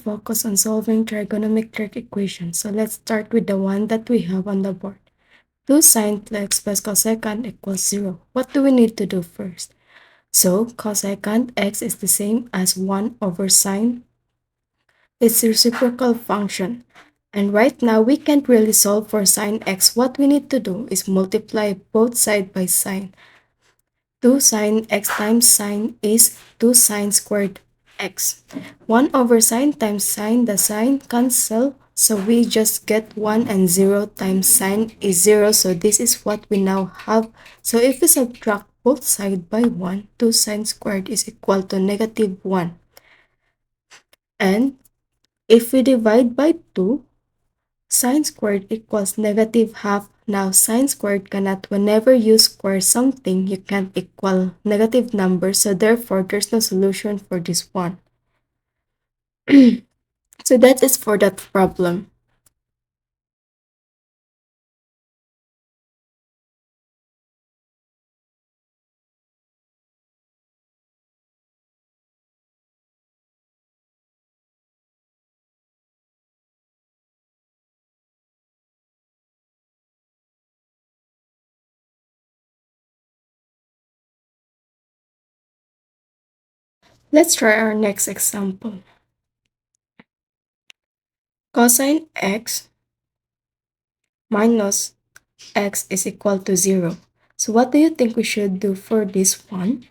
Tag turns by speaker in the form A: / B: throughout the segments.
A: focus on solving trigonometric equations. So let's start with the one that we have on the board. 2 sine x plus cosecant equals 0. What do we need to do first? So cosecant x is the same as 1 over sine. It's a reciprocal function. And right now, we can't really solve for sine x. What we need to do is multiply both sides by sine. 2 sine x times sine is 2 sine squared x. 1 over sine times sine, the sine cancel. So we just get 1 and 0 times sine is 0. So this is what we now have. So if we subtract both sides by 1, 2 sine squared is equal to negative 1. And if we divide by 2, sine squared equals negative half. Now, sine squared cannot, whenever you square something, you can't equal negative numbers. So therefore, there's no solution for this one. So that is for that problem. Let's try our next example. Cosine x minus x is equal to 0. So what do you think we should do for this one?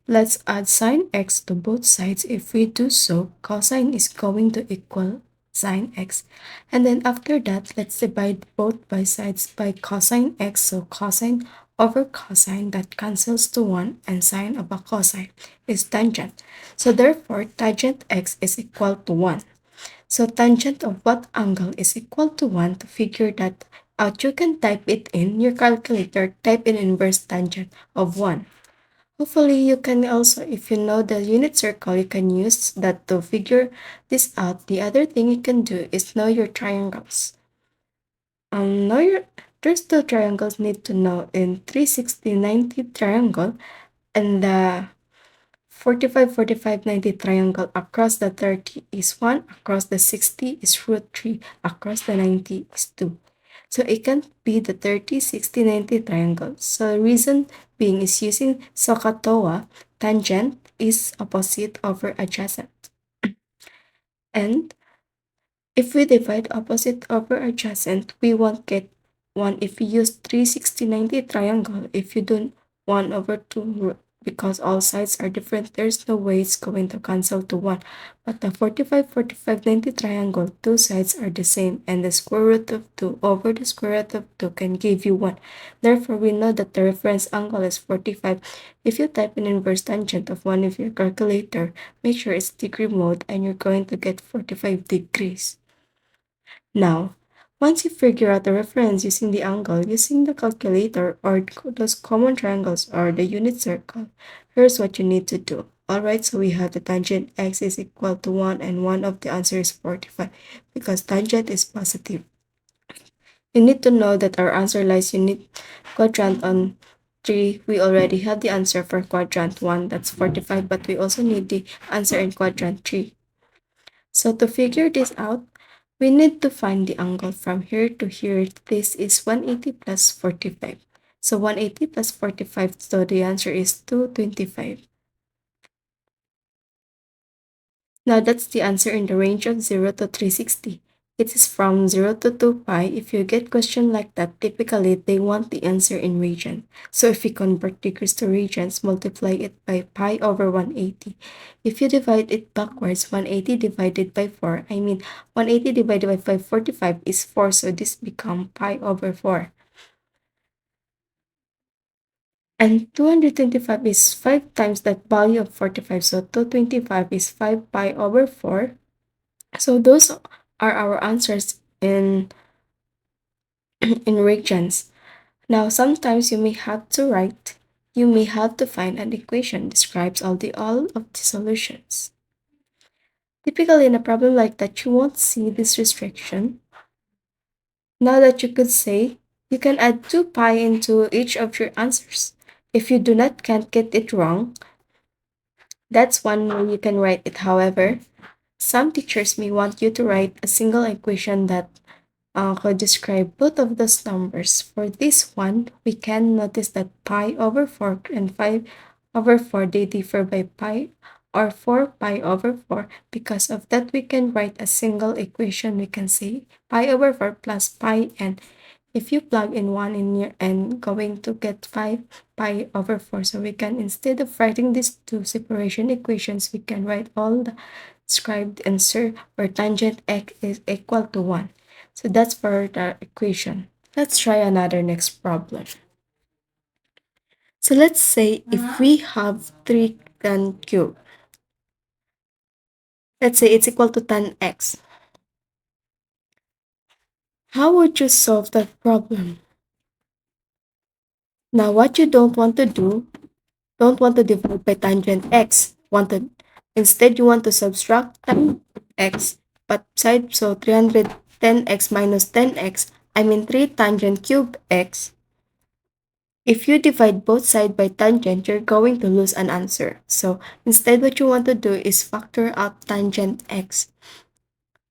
A: Let's add sine x to both sides. If we do so, cosine is going to equal sine x. And then after that, let's divide both by sides by cosine x. So cosine over cosine, that cancels to 1, and sine over cosine is tangent. So therefore, tangent x is equal to 1. So tangent of what angle is equal to 1? To figure that out, you can type it in your calculator, type in inverse tangent of 1. Hopefully, you can also, if you know the unit circle, you can use that to figure this out. The other thing you can do is know your triangles. Know your, there's two triangles need to know in 360, 90 triangle and the 45, 45, 90 triangle. Across the 30 is 1, across the 60 is root 3, across the 90 is 2. So it can be the 30, 60, 90 triangle. So reason being is using SOHCAHTOA, tangent is opposite over adjacent. And if we divide opposite over adjacent, we won't get 1 if we use 360, 90 triangle. If you do 1 over 2 because all sides are different, there's no way it's going to cancel to 1. But the 45, 45, 90 triangle, two sides are the same, and the square root of 2 over the square root of 2 can give you 1. Therefore, we know that the reference angle is 45. If you type in inverse tangent of one of your calculator, make sure it's degree mode, and you're going to get 45 degrees. Now, once you figure out the reference using the angle, using the calculator or those common triangles or the unit circle, here's what you need to do. Alright, so we have the tangent x is equal to 1 and one of the answer is 45 because tangent is positive. You need to know that our answer lies unit quadrant on 3. We already have the answer for quadrant 1, that's 45, but we also need the answer in quadrant 3. So to figure this out, we need to find the angle from here to here. This is 180 plus 45. So 180 plus 45, so the answer is 225. Now that's the answer in the range of 0 to 360. It is from 0 to 2 pi. If you get question like that, typically they want the answer in region. So if we convert degrees to regions, multiply it by pi over 180. If you divide it backwards, 180 divided by 4, 180 divided by 545 is 4, so this become pi over 4. And 225 is 5 times that value of 45, so 225 is 5 pi over 4. So those are our answers in in regions. Now sometimes you may have to write, you may have to find an equation describes all of the solutions. Typically in a problem like that, you won't see this restriction. Now that you could say, you can add 2 pi into each of your answers. If you do not can't get it wrong, that's one way you can write it. However, Some teachers may want you to write a single equation that could describe both of those numbers. For this one, we can notice that pi over 4 and 5 over 4, they differ by pi or 4 pi over 4. Because of that, we can write a single equation. We can say pi over 4 plus pi, and if you plug in 1 in here and going to get 5 pi over 4. So we can, instead of writing these two separation equations, we can write all the described answer where tangent x is equal to 1. So that's for the equation. Let's try another next problem. So let's say if we have 3 tan cube, let's say it's equal to tan x. How would you solve that problem? Now what you don't want to divide by tangent x. Instead you want to subtract tan x, but side, so 310x minus 10x, I mean 3 tangent cube x. If you divide both sides by tangent, you're going to lose an answer. So instead, what you want to do is factor out tangent x.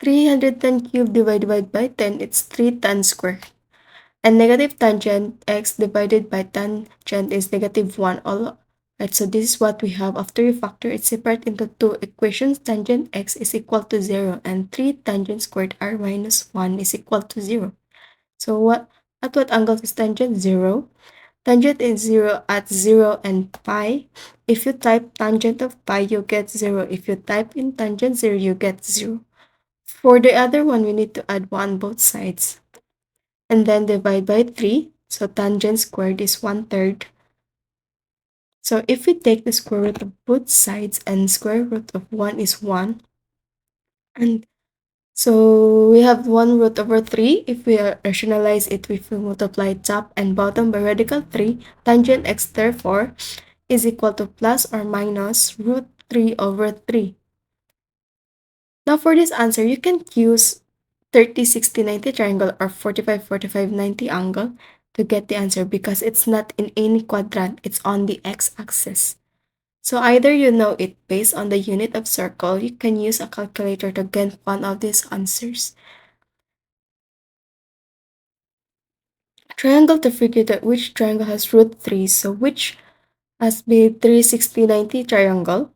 A: 310 cubed divided by 10, it's 3 tan squared. And negative tangent x divided by tangent is negative 1. Right, so this is what we have. After you factor it separate into two equations, tangent x is equal to 0 and 3 tangent squared r minus 1 is equal to 0. So at what angle is tangent? 0. Tangent is 0 at 0 and pi. If you type tangent of pi, you get 0. If you type in tangent 0, you get 0. For the other one, we need to add 1 both sides. And then divide by 3. So tangent squared is 1/3. So if we take the square root of both sides and square root of 1 is 1. And so we have 1 root over 3. If we rationalize it, if we multiply top and bottom by radical 3, tangent x therefore is equal to plus or minus root 3 over 3. Now for this answer, you can use 30, 60, 90 triangle or 45, 45, 90 angle to get the answer because it's not in any quadrant, it's on the x-axis. So either you know it based on the unit of circle, you can use a calculator to get one of these answers. Triangle to figure out which triangle has root 3, so which has be 3, 60, 90 triangle.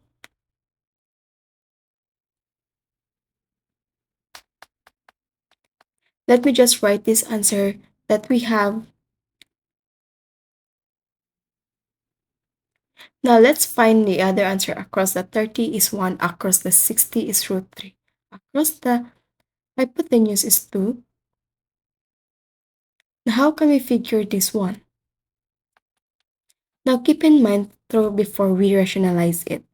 A: Let me just write this answer that we have. Now let's find the other answer. Across the 30 is 1, across the 60 is root 3. Across the hypotenuse is 2. Now how can we figure this one? Now keep in mind through before we rationalize it.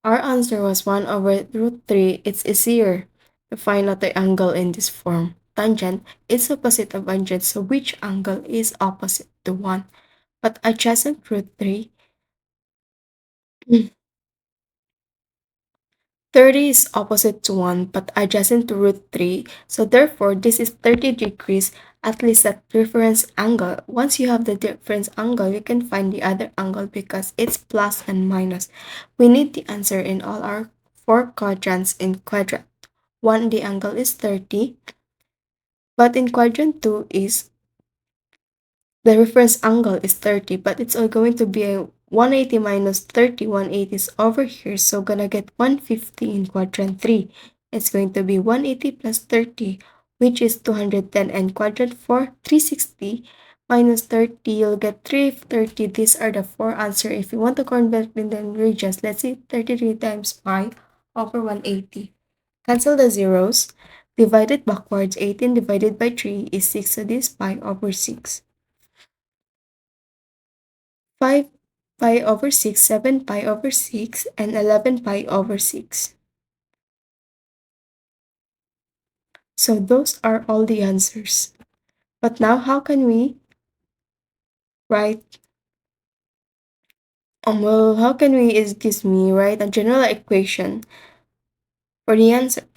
A: Our answer was 1 over root 3. It's easier to find out the angle in this form. Tangent is opposite of tangent, so which angle is opposite to 1? But adjacent root 3, 30 is opposite to 1 but adjacent to root 3. So therefore, this is 30 degrees, at least at reference angle. Once you have the difference angle, you can find the other angle because it's plus and minus. We need the answer in all our 4 quadrants. In quadrant 1, the angle is 30. But in quadrant 2 is the reference angle is 30, but it's all going to be a 180 minus 30. 180 is over here, so gonna get 150 in quadrant 3. It's going to be 180 plus 30, which is 210, and quadrant 4, 360 minus 30, you'll get 330. These are the 4 answers. If you want to convert in the regions, let's say 33 times pi over 180. Cancel the zeros. Divide it backwards. 18 divided by 3 is 6, so this pi over 6. 5 pi over 6, 7 pi over 6, and 11 pi over 6. So those are all the answers. But now how can we write, well, how can we, excuse me, write a general equation for the answer?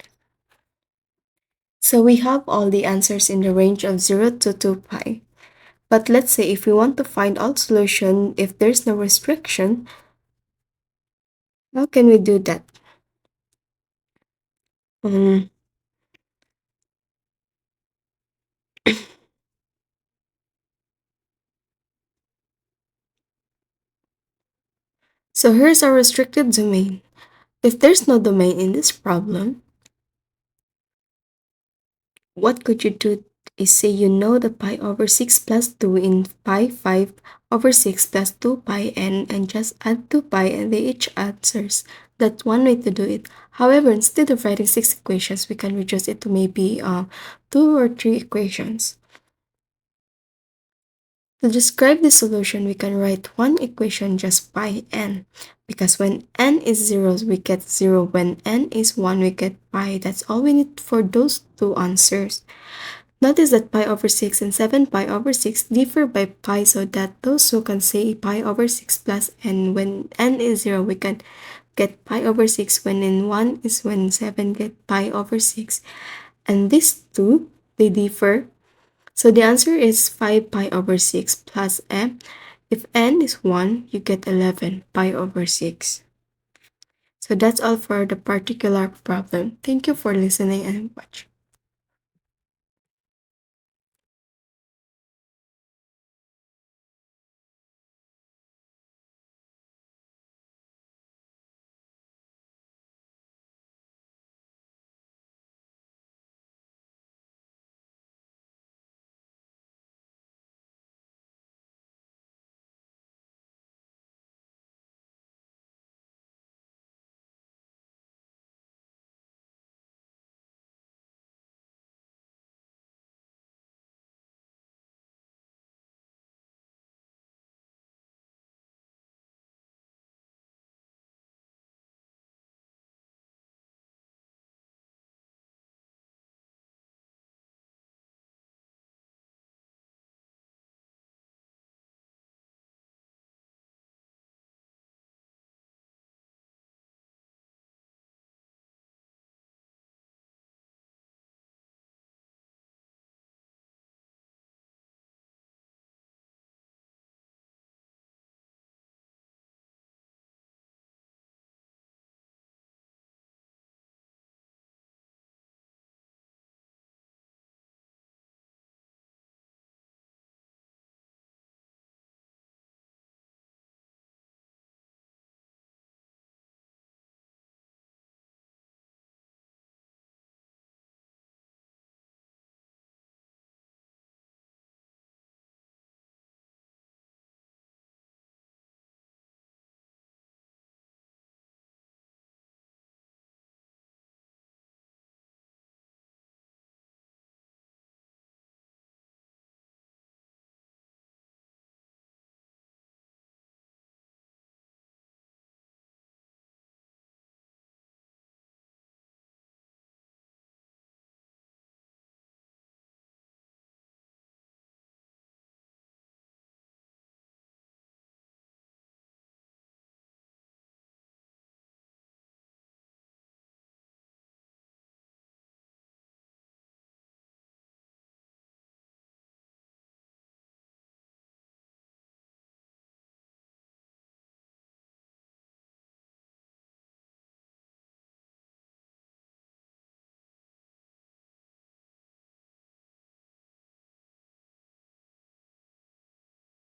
A: So we have all the answers in the range of 0 to 2 pi. But let's say if we want to find all solution, if there's no restriction, how can we do that? Um, so here's our restricted domain. If there's no domain in this problem, what could you do is say you know the pi over 6 plus 2 in pi 5 over 6 plus 2 pi n and just add 2 pi and they each answers. That's one way to do it. However, instead of writing 6 equations, we can reduce it to maybe 2 or 3 equations. To describe the solution, we can write one equation just pi n. Because when n is 0, we get 0. When n is 1, we get pi. That's all we need for those two answers. Notice that pi over 6 and 7 pi over 6 differ by pi so that those who can say pi over 6 plus n when n is 0, we can get pi over 6 when n 1 is when 7 get pi over 6. And these two, they differ. So the answer is 5 pi over 6 plus m. If n is 1, you get 11 pi over 6. So that's all for the particular problem. Thank you for listening and watching.